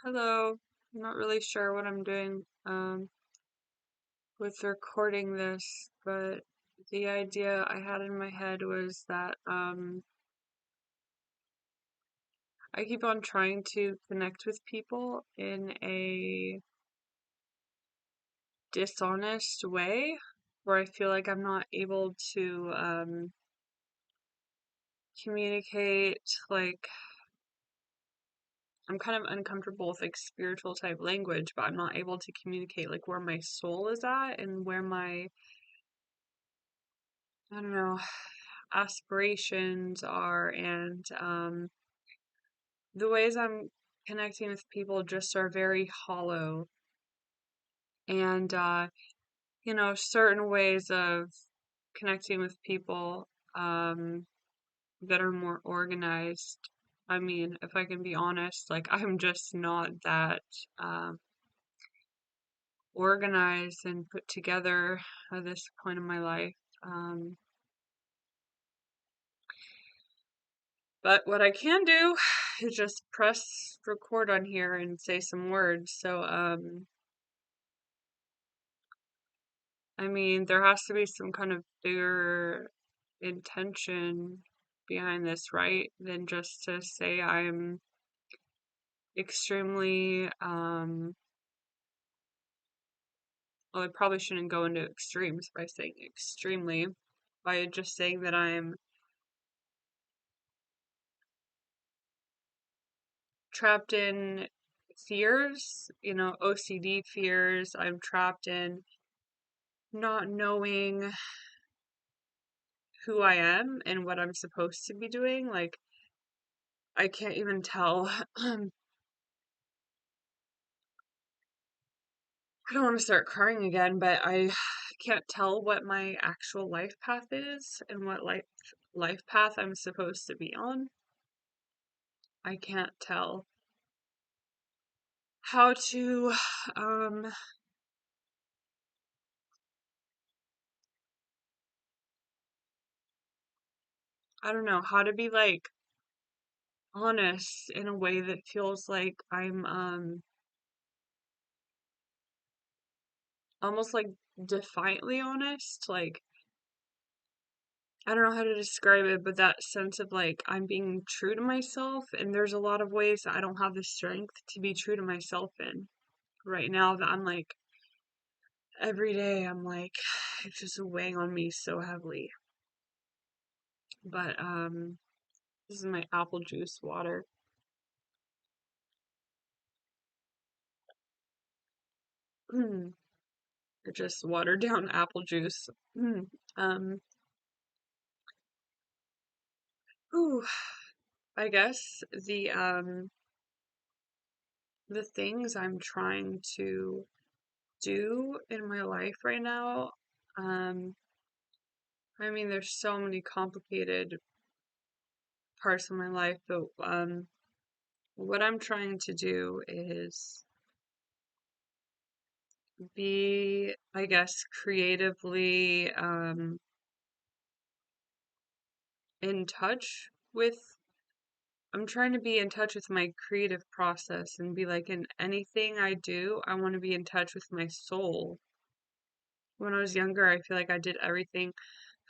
Hello. I'm not really sure what I'm doing with recording this, but the idea I had in my head was that I keep on trying to connect with people in a dishonest way where I feel like I'm not able to communicate. Like, I'm kind of uncomfortable with like spiritual type language, but I'm not able to communicate like where my soul is at and where my, I don't know, aspirations are, and the ways I'm connecting with people just are very hollow. And certain ways of connecting with people that are more organized. I mean, if I can be honest, like I'm just not that um, organized and put together at this point in my life. Um, but what I can do is just press record on here and say some words. So, I mean, there has to be some kind of bigger intention behind this, right? Than just to say I'm extremely, well, I probably shouldn't go into extremes by saying extremely, by just saying that I'm trapped in fears, OCD fears. I'm trapped in not knowing who I am and what I'm supposed to be doing. Like, I can't even tell. I don't want to start crying again, but I can't tell what my actual life path is and what life path I'm supposed to be on. I can't tell how to um I don't know, how to be like honest in a way that feels like I'm almost like defiantly honest. Like, I don't know how to describe it, but that sense of like I'm being true to myself, and there's a lot of ways that I don't have the strength to be true to myself in right now, that I'm like every day I'm like it's just weighing on me so heavily. But this is my apple juice water. Or just watered down apple juice. um Ooh, I guess the things I'm trying to do in my life right now, um I mean, there's so many complicated parts of my life, but what I'm trying to do is be, I guess, creatively in touch with. I'm trying to be in touch with my creative process and be like, in anything I do, I want to be in touch with my soul. When I was younger, I feel like I did everything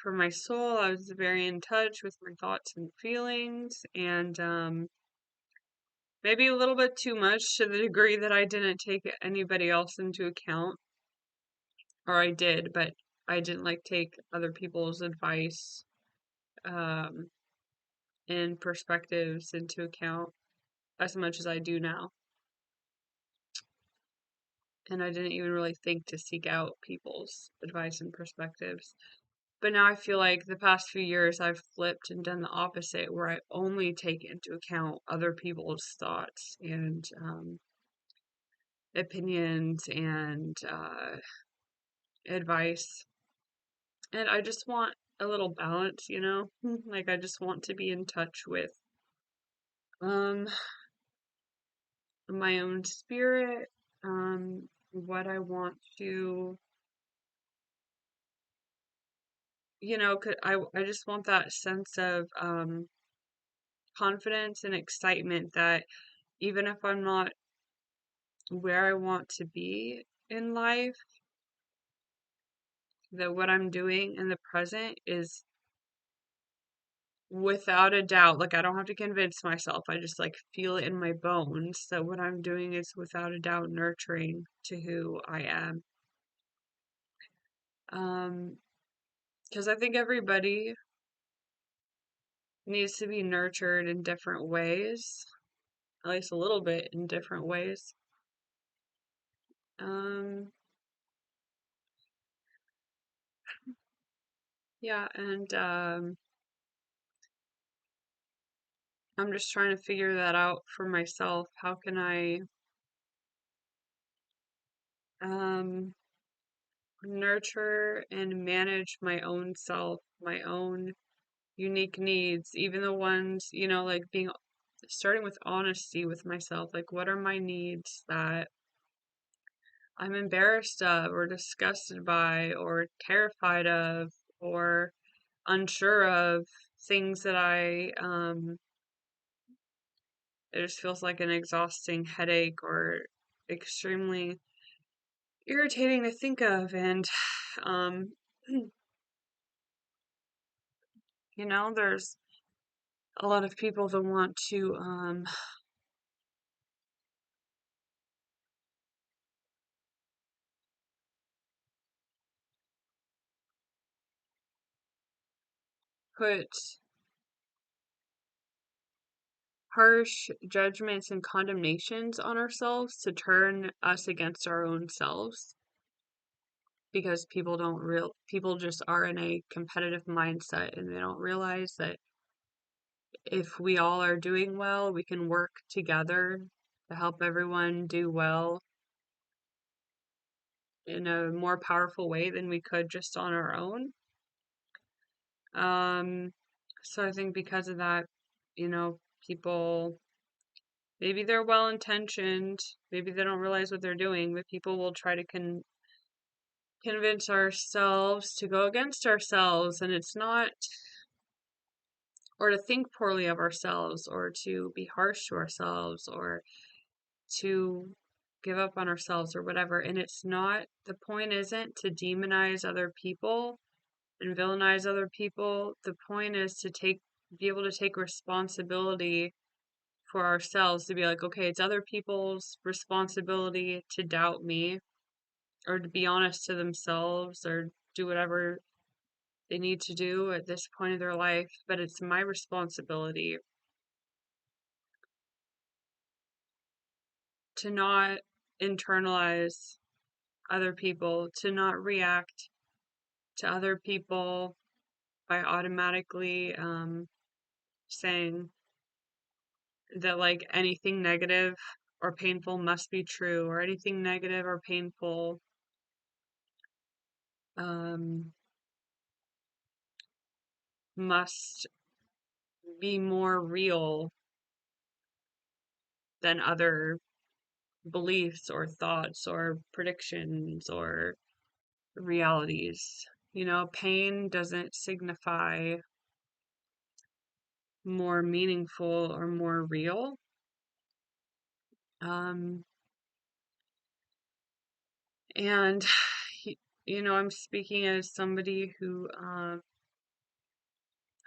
for my soul. I was very in touch with my thoughts and feelings, and maybe a little bit too much, to the degree that I didn't take anybody else into account. Or I did, but I didn't like take other people's advice um, and perspectives into account as much as I do now. And I didn't even really think to seek out people's advice and perspectives. But now I feel like the past few years I've flipped and done the opposite, where I only take into account other people's thoughts and opinions and advice. And I just want a little balance, Like, I just want to be in touch with um my own spirit, what I want to, 'cause I just want that sense of confidence and excitement that even if I'm not where I want to be in life, that what I'm doing in the present is without a doubt, like I don't have to convince myself. I just like feel it in my bones that what I'm doing is without a doubt nurturing to who I am. Um, because I think everybody needs to be nurtured in different ways, at least a little bit in different ways. Um, yeah, and I'm just trying to figure that out for myself. How can I um nurture and manage my own self, my own unique needs, even the ones, like being starting with honesty with myself. Like, what are my needs that I'm embarrassed of, or disgusted by, or terrified of, or unsure of? Things that it just feels like an exhausting headache or extremely irritating to think of. And, um, there's a lot of people that want to, put harsh judgments and condemnations on ourselves to turn us against our own selves, because people just are in a competitive mindset, and they don't realize that if we all are doing well, we can work together to help everyone do well in a more powerful way than we could just on our own. Um, so I think because of that, people, maybe they're well intentioned, maybe they don't realize what they're doing, but people will try to convince ourselves to go against ourselves, and it's not, or to think poorly of ourselves, or to be harsh to ourselves, or to give up on ourselves, or whatever. And it's not, the point isn't to demonize other people and villainize other people. The point is to be able to take responsibility for ourselves, to be like, okay, it's other people's responsibility to doubt me, or to be honest to themselves, or do whatever they need to do at this point of their life, but it's my responsibility to not internalize other people, to not react to other people by automatically saying that like anything negative or painful must be true, or anything negative or painful um, must be more real than other beliefs or thoughts or predictions or realities. Pain doesn't signify more meaningful or more real. Um, and, I'm speaking as somebody who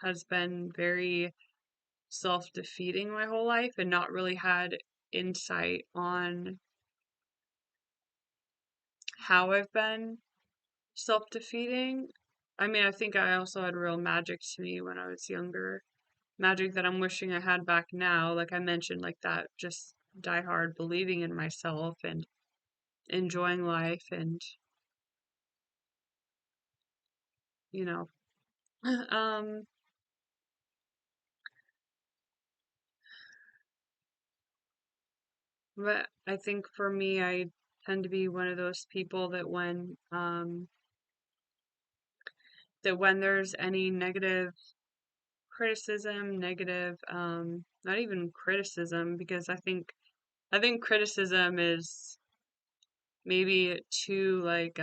has been very self defeating my whole life and not really had insight on how I've been self defeating. I mean, I think I also had real magic to me when I was younger. Magic that I'm wishing I had back now. Like I mentioned, like that just die hard believing in myself and enjoying life, and, you know, um, but I think for me, I tend to be one of those people that when there's any negative criticism, negative, not even criticism, because I think criticism is maybe too like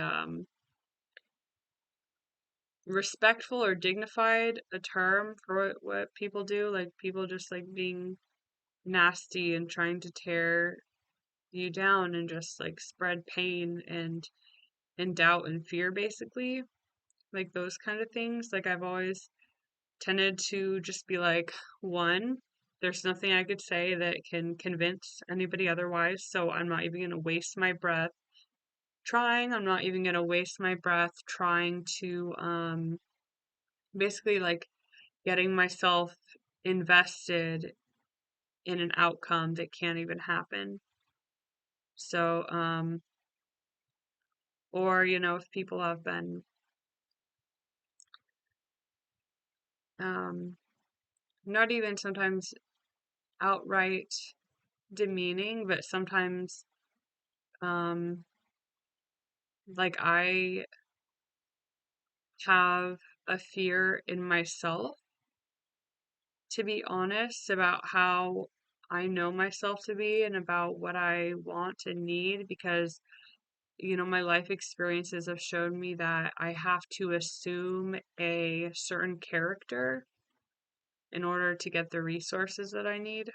respectful or dignified a term for what people do. Like people just like being nasty and trying to tear you down and just like spread pain and doubt and fear basically. Like those kind of things. Like I've always tended to just be like, one, there's nothing I could say that can convince anybody otherwise, so I'm not even going to waste my breath trying. I'm not even going to waste my breath trying to basically like getting myself invested in an outcome that can't even happen. So, or, if people have been, um, not even sometimes outright demeaning, but sometimes, um, like I have a fear in myself, to be honest, about how I know myself to be and about what I want and need because, my life experiences have shown me that I have to assume a certain character in order to get the resources that I need.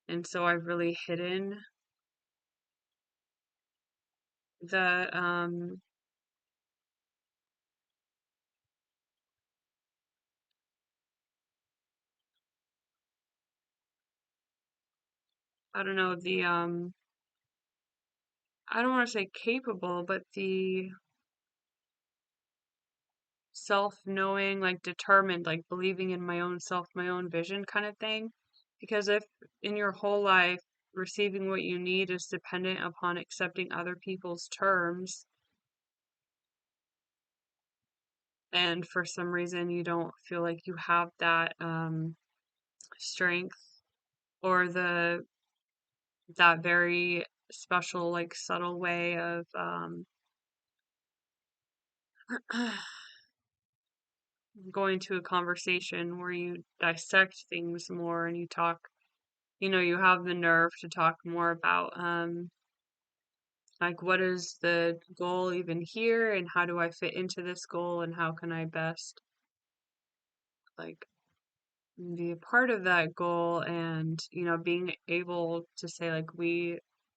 And so I've really hidden the, I don't know, I don't want to say capable, but the self-knowing, like determined, like believing in my own self, my own vision kind of thing. Because if in your whole life receiving what you need is dependent upon accepting other people's terms, and for some reason you don't feel like you have that strength or that very special, like subtle way of going to a conversation where you dissect things more and you talk, you have the nerve to talk more about like what is the goal even here and how do I fit into this goal and how can I best like be a part of that goal and being able to say like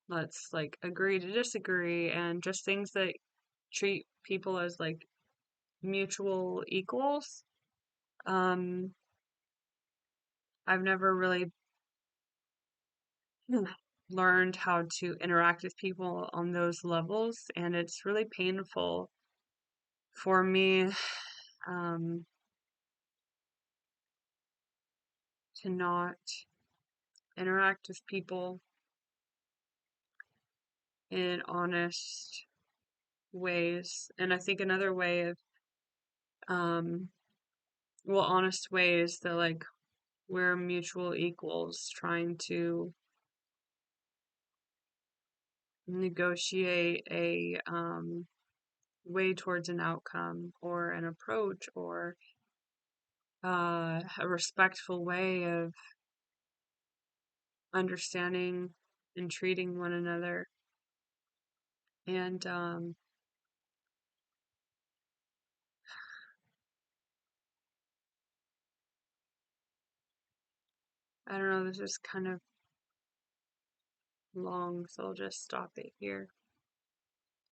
let's like agree to disagree and just things that treat people as like mutual equals. um I've never really learned how to interact with people on those levels, and it's really painful for me um, to not interact with people in honest ways. And I think another way of, um, honest way is that like we're mutual equals trying to negotiate a way towards an outcome or an approach or a respectful way of understanding and treating one another. And I don't know, this is kind of long, so I'll just stop it here.